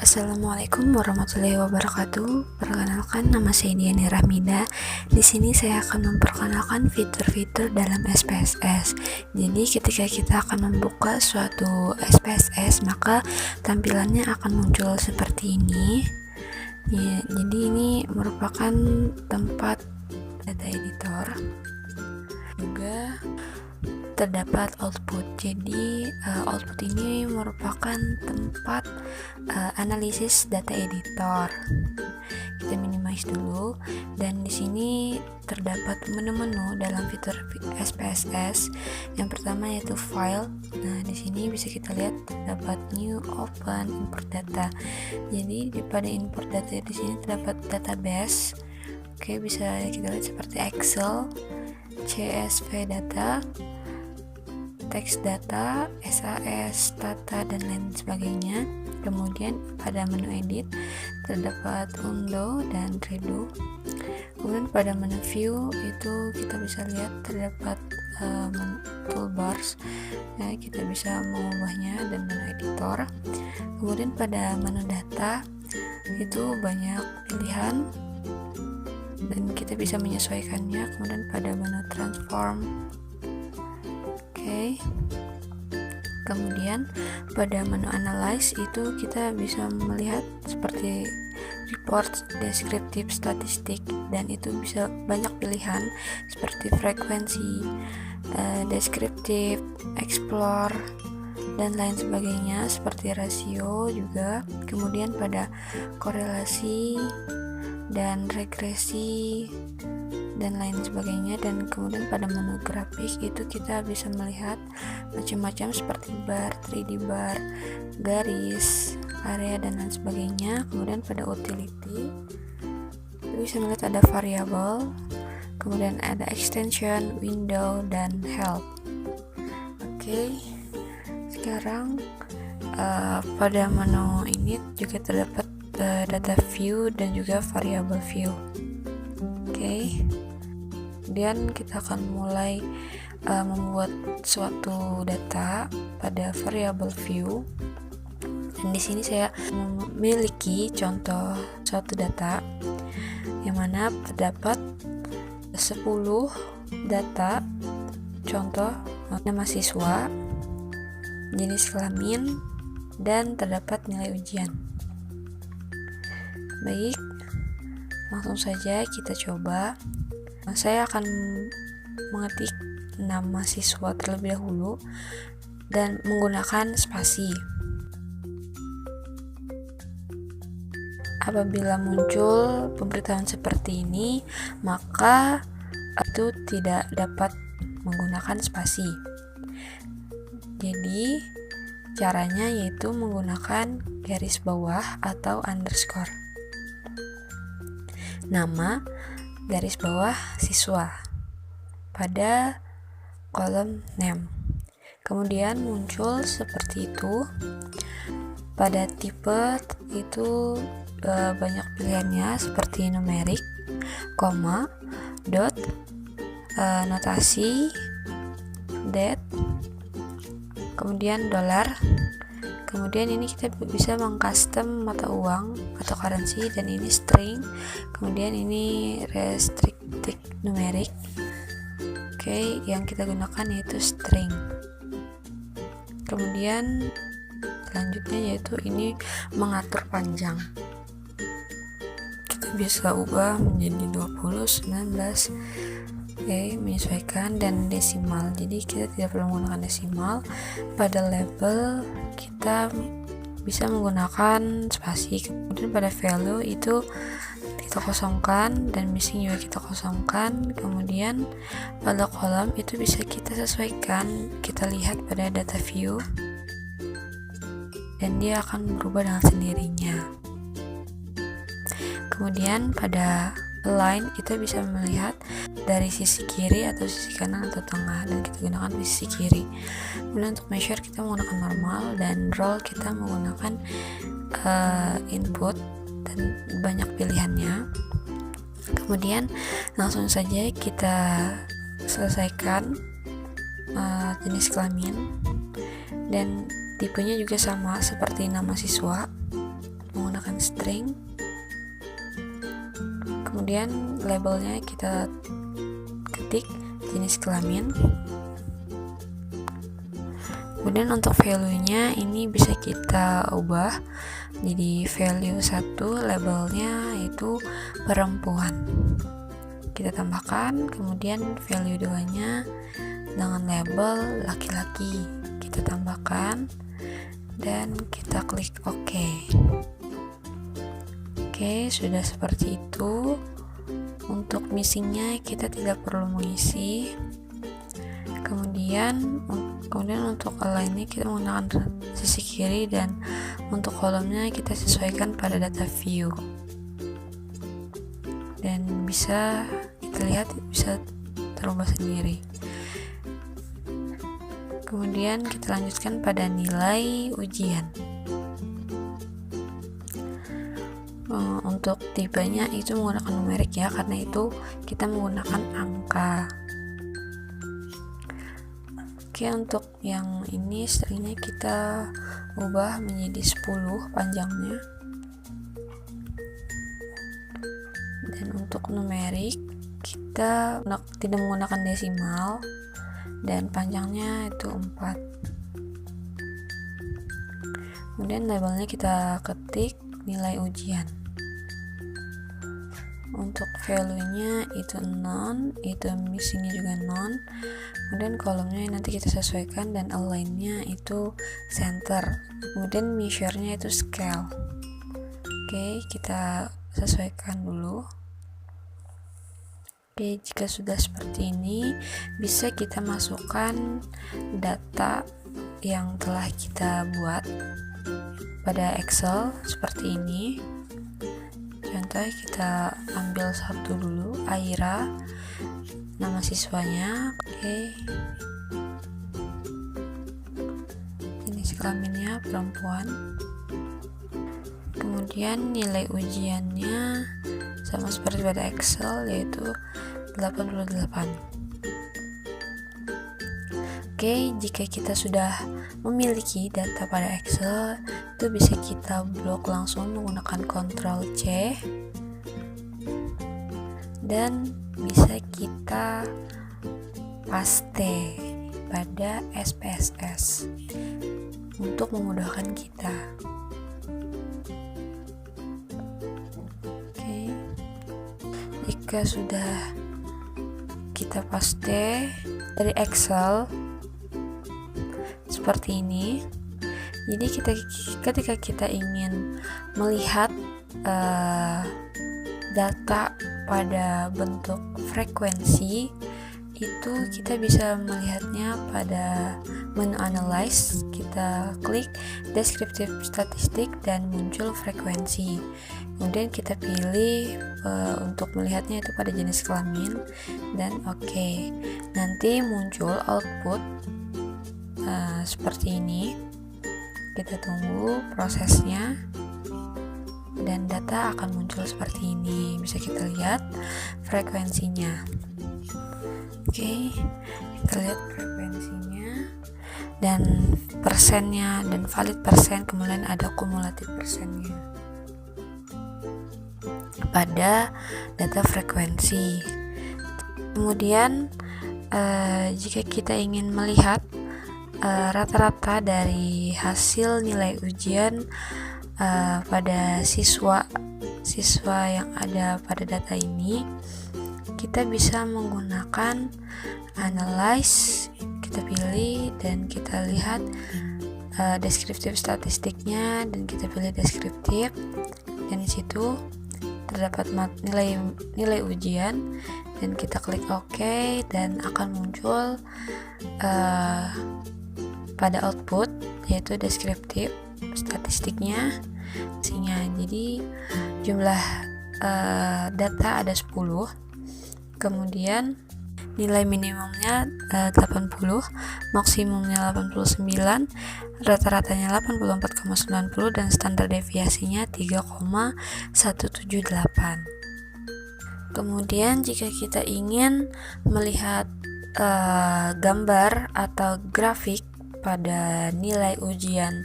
Assalamualaikum warahmatullahi wabarakatuh. Perkenalkan, nama saya Diani Rahmida. Di sini saya akan memperkenalkan fitur-fitur dalam SPSS. Jadi ketika kita akan membuka suatu SPSS, maka tampilannya akan muncul seperti ini. Ya, jadi ini merupakan tempat data editor. Juga terdapat output. Jadi output ini merupakan tempat analisis data editor. Kita minimize dulu, dan di sini terdapat menu-menu dalam fitur SPSS. Yang pertama yaitu file. Nah, di sini bisa kita lihat terdapat new, open, import data. Jadi pada import data di sini terdapat database. Oke, bisa kita lihat seperti Excel, CSV data, teks data, SAS, data, dan lain sebagainya. Kemudian pada menu edit terdapat undo dan redo. Kemudian pada menu view itu kita bisa lihat terdapat toolbars, ya, kita bisa mengubahnya, dan menu editor. Kemudian pada menu data itu banyak pilihan dan kita bisa menyesuaikannya. Kemudian pada menu transform. Kemudian pada menu analyze itu kita bisa melihat seperti report, deskriptif, statistik, dan itu bisa banyak pilihan seperti frekuensi, deskriptif, explore, dan lain sebagainya, seperti rasio juga. Kemudian pada korelasi dan regresi dan lain sebagainya. Dan kemudian pada menu grafik itu kita bisa melihat macam-macam seperti bar, 3D bar, garis, area, dan lain sebagainya. Kemudian pada utility kita bisa melihat ada variabel, kemudian ada extension, window, dan help. Sekarang pada menu ini juga terdapat data view dan juga variable view. Kemudian kita akan mulai membuat suatu data pada variable view. Dan di sini saya memiliki contoh suatu data yang mana terdapat 10 data contoh nama siswa, jenis kelamin, dan terdapat nilai ujian. Baik, langsung saja kita coba. Saya akan mengetik nama siswa terlebih dahulu dan menggunakan spasi. Apabila muncul pemberitahuan seperti ini, maka itu tidak dapat menggunakan spasi. Jadi caranya yaitu menggunakan garis bawah atau underscore. Nama garis bawah siswa pada kolom name. Kemudian muncul seperti itu. Pada tipe itu banyak pilihannya seperti numerik, koma, dot, notasi, date, kemudian dolar. Kemudian ini kita bisa mengcustom mata uang atau currency, dan ini string. Kemudian ini restricted numerik. Yang kita gunakan yaitu string. Kemudian selanjutnya yaitu ini mengatur panjang. Kita bisa ubah menjadi 20, 19. Menyesuaikan, dan desimal. Jadi kita tidak perlu menggunakan desimal. Pada label kita bisa menggunakan spasi. Kemudian pada value itu kita kosongkan, dan missing juga kita kosongkan. Kemudian pada kolom itu bisa kita sesuaikan. Kita lihat pada data view, dan dia akan berubah dengan sendirinya. Kemudian pada align kita bisa melihat dari sisi kiri atau sisi kanan atau tengah, dan kita gunakan di sisi kiri. Kemudian untuk measure kita menggunakan normal, dan roll kita menggunakan input, dan banyak pilihannya. Kemudian langsung saja kita selesaikan jenis kelamin, dan tipenya juga sama seperti nama siswa, menggunakan string. Kemudian labelnya kita ketik jenis kelamin. Kemudian untuk value-nya ini bisa kita ubah jadi value 1 labelnya itu perempuan. Kita tambahkan, kemudian value 2-nya dengan label laki-laki. Kita tambahkan dan kita klik OK. Oke, sudah seperti itu. Untuk missingnya kita tidak perlu mengisi. Kemudian untuk align-nya kita menggunakan sisi kiri, dan untuk kolomnya kita sesuaikan pada data view. Dan bisa kita lihat bisa terubah sendiri. Kemudian kita lanjutkan pada nilai ujian. Untuk tipenya itu menggunakan numerik ya, karena itu kita menggunakan angka. Oke, untuk yang ini stringnya kita ubah menjadi 10 panjangnya. Dan untuk numerik kita tidak menggunakan desimal dan panjangnya itu 4. Kemudian labelnya kita ketik nilai ujian. Untuk value-nya itu non, itu missing-nya juga non. Kemudian kolomnya nanti kita sesuaikan, dan align-nya itu center. Kemudian measure-nya itu scale. Oke, kita sesuaikan dulu. Oke, jika sudah seperti ini, bisa kita masukkan data yang telah kita buat pada Excel seperti ini. Contoh, kita ambil satu dulu, Aira, nama siswanya. Oke, jenis kelaminnya perempuan. Kemudian nilai ujiannya sama seperti pada Excel, yaitu 88. Oke, jika kita sudah memiliki data pada Excel, itu bisa kita blok langsung menggunakan Ctrl C, dan bisa kita paste pada SPSS untuk memudahkan kita. Oke, jika sudah kita paste dari Excel seperti ini, jadi ketika kita ingin melihat data pada bentuk frekuensi, itu kita bisa melihatnya pada menu analyze. Kita klik descriptive statistik dan muncul frekuensi. Kemudian kita pilih untuk melihatnya itu pada jenis kelamin, dan oke. Nanti muncul output seperti ini. Kita tunggu prosesnya, dan data akan muncul seperti ini. Bisa kita lihat frekuensinya. Oke, kita lihat frekuensinya dan persennya dan valid persen, kemudian ada kumulatif persennya pada data frekuensi. Kemudian jika kita ingin melihat rata-rata dari hasil nilai ujian pada siswa yang ada pada data ini, kita bisa menggunakan analyze. Kita pilih dan kita lihat deskriptif statistiknya, dan kita pilih deskriptif, dan di situ terdapat nilai ujian, dan kita klik OK, dan akan muncul pada output yaitu deskriptif statistiknya. Jadi jumlah data ada 10, kemudian nilai minimumnya 80, maksimumnya 89, rata-ratanya 84,90, dan standar deviasinya 3,178. Kemudian jika kita ingin melihat gambar atau grafik pada nilai ujian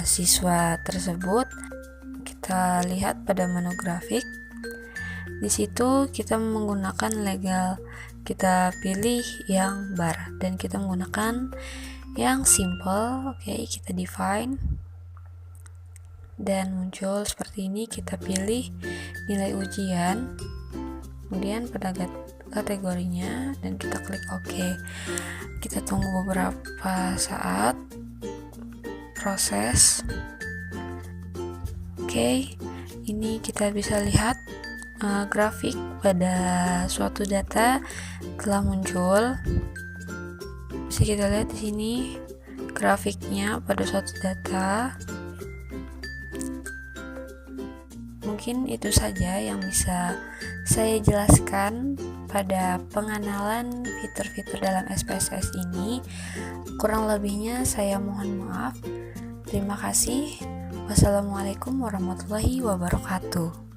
siswa tersebut, kita lihat pada menu grafik. Di situ kita menggunakan legal, kita pilih yang bar dan kita menggunakan yang simple. Oke, kita define dan muncul seperti ini. Kita pilih nilai ujian, kemudian pada kategorinya, dan kita klik OK. Kita tunggu beberapa saat proses. Oke, ini kita bisa lihat grafik pada suatu data telah muncul. Bisa kita lihat di sini grafiknya pada suatu data. Mungkin itu saja yang bisa saya jelaskan pada pengenalan fitur-fitur dalam SPSS ini. Kurang lebihnya saya mohon maaf. Terima kasih. Wassalamualaikum warahmatullahi wabarakatuh.